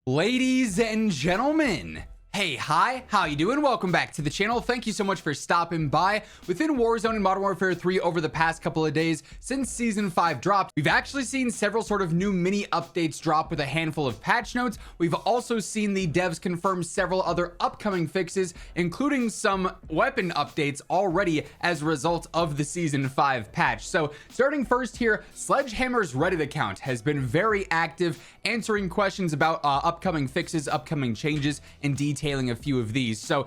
Ladies and gentlemen, hey, hi, how you doing? Welcome back to the channel. Thank you so much for stopping by. Within Warzone and Modern Warfare 3 over the past couple of days since Season 5 dropped, we've actually seen several sort of new mini updates drop with a handful of patch notes. We've also seen the devs confirm several other upcoming fixes, including some weapon updates already as a result of the Season 5 patch. So starting first here, Sledgehammer's Reddit account has been very active, answering questions about upcoming fixes, upcoming changes, and detailing a few of these. So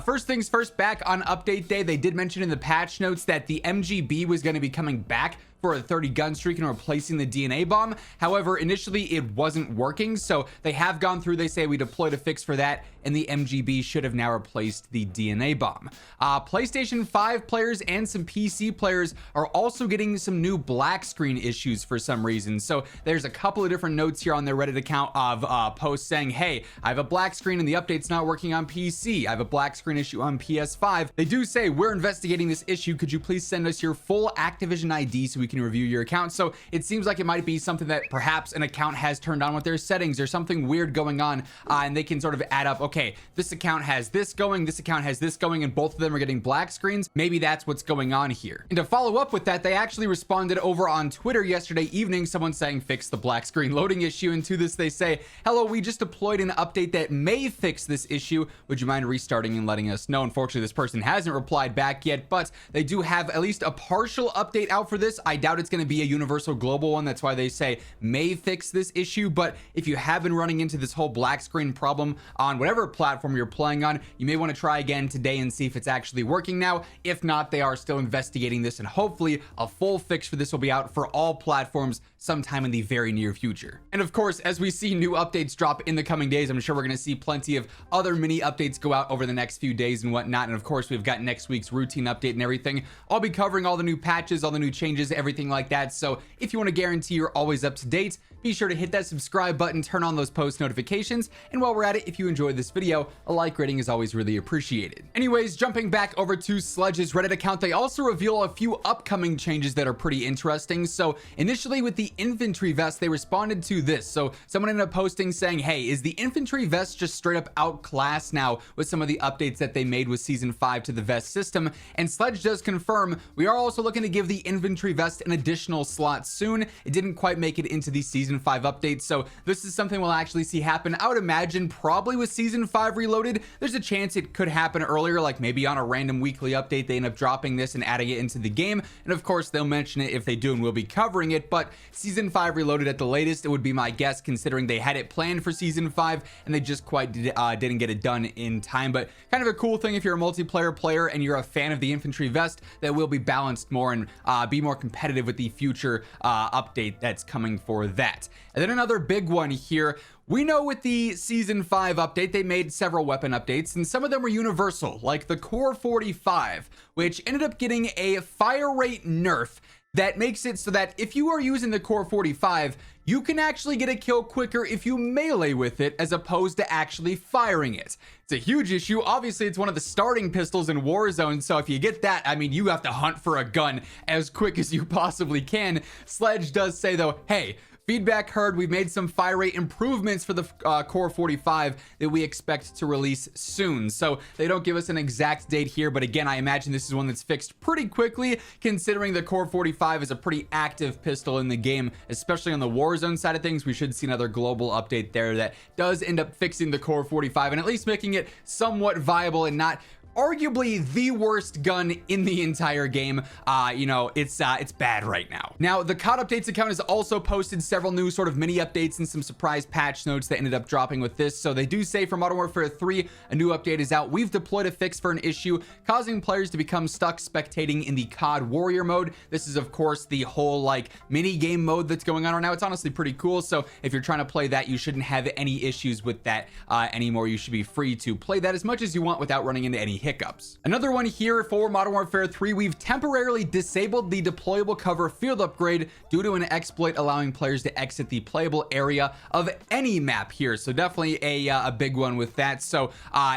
first things first, back on update day, they did mention in the patch notes that the MGB was going to be coming back for a 30 gun streak and replacing the DNA bomb. However, initially it wasn't working, so they have gone through. They say we deployed a fix for that, and the MGB should have now replaced the DNA bomb. PlayStation 5 players and some PC players are also getting some new black screen issues for some reason. So there's a couple of different notes here on their Reddit account of posts saying, hey, I have a black screen and the update's not working on PC. I have a black screen issue on PS5. They do say, we're investigating this issue. Could you please send us your full Activision ID so we can review your account? So it seems like it might be something that perhaps an account has turned on with their settings or something weird going on, and they can sort of add up, okay, this account has this going, this account has this going, and both of them are getting black screens. Maybe that's what's going on here. And to follow up with that, they actually responded over on Twitter yesterday evening, someone saying fix the black screen loading issue, and to this they say, hello, we just deployed an update that may fix this issue. Would you mind restarting and letting us know? Unfortunately, this person hasn't replied back yet, but they do have at least a partial update out for this. I doubt it's going to be a universal global one. That's why they say may fix this issue. But if you have been running into this whole black screen problem on whatever platform you're playing on, you may want to try again today and see if it's actually working now. If not, they are still investigating this, and hopefully a full fix for this will be out for all platforms sometime in the very near future. And of course, as we see new updates drop in the coming days, I'm sure we're going to see plenty of other mini updates go out over the next few days and whatnot. And of course, we've got next week's routine update and everything. I'll be covering all the new patches, all the new changes, everything like that. So if you want to guarantee you're always up to date, be sure to hit that subscribe button, turn on those post notifications, and while we're at it, if you enjoyed this video, a like rating is always really appreciated. Anyways, jumping back over to Sledge's Reddit account, they also reveal a few upcoming changes that are pretty interesting. So initially with the infantry vest, they responded to this. So someone ended up posting saying, hey, is the infantry vest just straight up outclassed now with some of the updates that they made with Season 5 to the vest system? And Sledge does confirm, we are also looking to give the infantry vest an additional slot soon. It didn't quite make it into the Season 5 update, so this is something we'll actually see happen. I would imagine probably with Season 5 Reloaded, there's a chance it could happen earlier, like maybe on a random weekly update they end up dropping this and adding it into the game, and of course they'll mention it if they do, and we'll be covering it. But Season 5 Reloaded at the latest, it would be my guess, considering they had it planned for Season 5 and they just quite didn't get it done in time. But kind of a cool thing if you're a multiplayer player and you're a fan of the infantry vest, that will be balanced more and be more competitive with the future update that's coming for that. And then another big one here, we know with the Season 5 update, they made several weapon updates, and some of them were universal, like the Core 45, which ended up getting a fire rate nerf that makes it so that if you are using the Core 45, you can actually get a kill quicker if you melee with it as opposed to actually firing it. It's a huge issue. Obviously, it's one of the starting pistols in Warzone, so if you get that, I mean, you have to hunt for a gun as quick as you possibly can. Sledge does say, though, hey, feedback heard, we've made some fire rate improvements for the Core 45 that we expect to release soon. So they don't give us an exact date here, but again, I imagine this is one that's fixed pretty quickly, considering the Core 45 is a pretty active pistol in the game, especially on the Warzone side of things. We should see another global update there that does end up fixing the Core 45 and at least making it somewhat viable and not arguably the worst gun in the entire game. You know, it's bad right now. Now, the COD Updates account has also posted several new sort of mini updates and some surprise patch notes that ended up dropping with this. So they do say for Modern Warfare 3, a new update is out. We've deployed a fix for an issue causing players to become stuck spectating in the COD Warrior mode. This is, of course, the whole like mini game mode that's going on right now. It's honestly pretty cool. So if you're trying to play that, you shouldn't have any issues with that anymore. You should be free to play that as much as you want without running into any hiccups. Another one here for Modern Warfare 3, we've temporarily disabled the deployable cover field upgrade due to an exploit allowing players to exit the playable area of any map here. So definitely a big one with that. So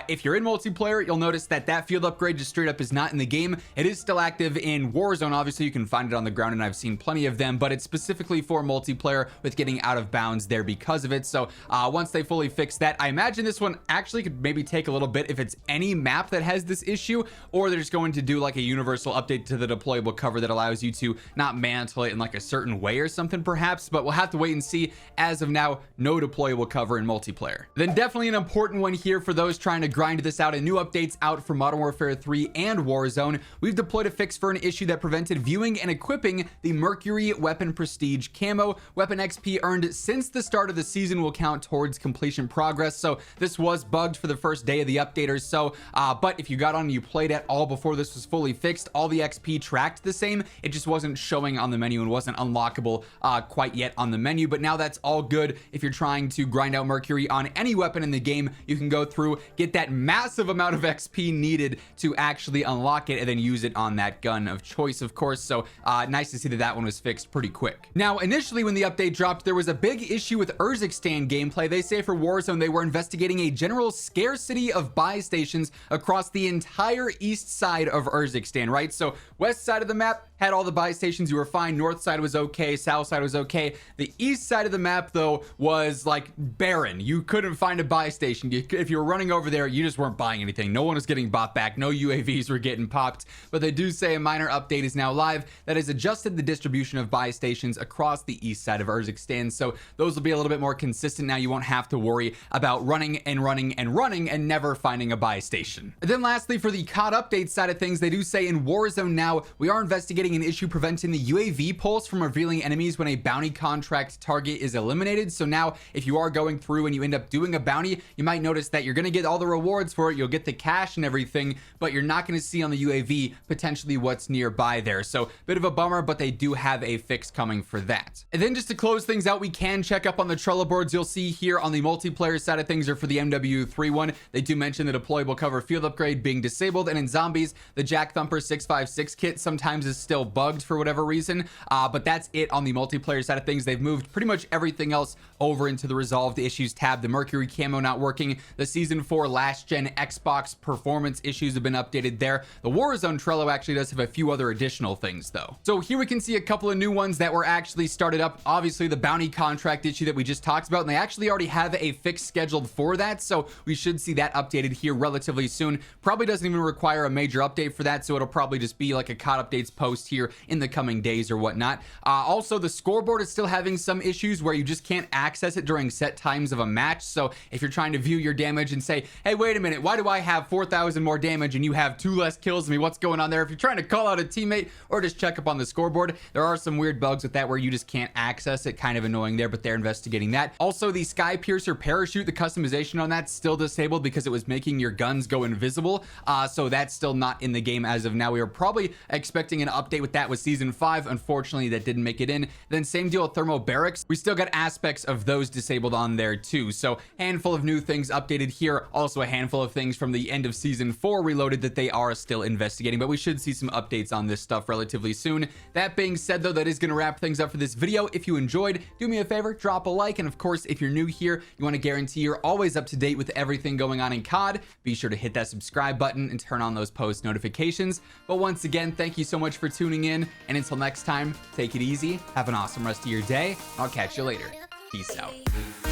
if you're in multiplayer, you'll notice that that field upgrade just straight up is not in the game. It is still active in Warzone. Obviously, you can find it on the ground, and I've seen plenty of them, but it's specifically for multiplayer with getting out of bounds there because of it. So once they fully fix that, I imagine this one actually could maybe take a little bit if it's any map that has this issue, or they're just going to do like a universal update to the deployable cover that allows you to not mantle it in like a certain way or something perhaps, but we'll have to wait and see. As of now, no deployable cover in multiplayer. Then definitely an important one here for those trying to grind this out, and new updates out for Modern Warfare 3 and Warzone. We've deployed a fix for an issue that prevented viewing and equipping the Mercury Weapon Prestige camo. Weapon XP earned since the start of the season will count towards completion progress. So this was bugged for the first day of the update or so, but if you got on and you played at all before this was fully fixed, all the XP tracked the same. It just wasn't showing on the menu and wasn't unlockable quite yet on the menu, but now that's all good. If you're trying to grind out Mercury on any weapon in the game, you can go through, get that massive amount of XP needed to actually unlock it, and then use it on that gun of choice, of course. So nice to see that that one was fixed pretty quick. Now, initially when the update dropped, there was a big issue with Urzikstan gameplay. They say for Warzone, they were investigating a general scarcity of buy stations across the entire east side of Urzikstan, right? So west side of the map had all the buy stations, you were fine. North side was okay, south side was okay. The east side of the map though was like barren. You couldn't find a buy station. If you were running over there, you just weren't buying anything. No one was getting bought back. No UAVs were getting popped. But they do say a minor update is now live that has adjusted the distribution of buy stations across the east side of Urzikstan. So those will be a little bit more consistent now. You won't have to worry about running and never finding a buy station. And then lastly, for the COD update side of things, they do say in Warzone now, we are investigating an issue preventing the UAV pulse from revealing enemies when a bounty contract target is eliminated. So now if you are going through and you end up doing a bounty, you might notice that you're going to get all the rewards for it. You'll get the cash and everything, but you're not going to see on the UAV potentially what's nearby there. So bit of a bummer, but they do have a fix coming for that. And then just to close things out, we can check up on the Trello boards. You'll see here on the multiplayer side of things, or for the MW3 one, they do mention the deployable cover field upgrade being disabled, and in zombies, the Jack Thumper 656 kit sometimes is still bugged for whatever reason, but that's it on the multiplayer side of things. They've moved pretty much everything else over into the resolved issues tab. The Mercury camo not working, the season 4 last gen Xbox performance issues have been updated there. The Warzone Trello actually does have a few other additional things though. So here we can see a couple of new ones that were actually started up. Obviously the bounty contract issue that we just talked about, and they actually already have a fix scheduled for that, so we should see that updated here relatively soon. Probably doesn't even require a major update for that, so it'll probably just be like a COD updates post here in the coming days or whatnot. Also, the scoreboard is still having some issues where you just can't access it during set times of a match. So if you're trying to view your damage and say, hey, wait a minute, why do I have 4,000 more damage and you have 2 less kills than me? What's going on there? If you're trying to call out a teammate or just check up on the scoreboard, there are some weird bugs with that where you just can't access it. Kind of annoying there, but they're investigating that. Also, the Sky Piercer parachute, the customization on that's still disabled because it was making your guns go invisible. So that's still not in the game as of now. We were probably expecting an update with that with season 5. Unfortunately, that didn't make it in. Then same deal with thermal barracks. We still got aspects of those disabled on there too. So handful of new things updated here. Also a handful of things from the end of season 4 reloaded that they are still investigating, but we should see some updates on this stuff relatively soon. That being said though, that is going to wrap things up for this video. If you enjoyed, do me a favor, drop a like, and of course if you're new here, you want to guarantee you're always up to date with everything going on in COD, be sure to hit that subscribe button and turn on those post notifications. But once again, thank you so much for tuning in, and until next time, take it easy, have an awesome rest of your day. I'll catch you later. Peace out.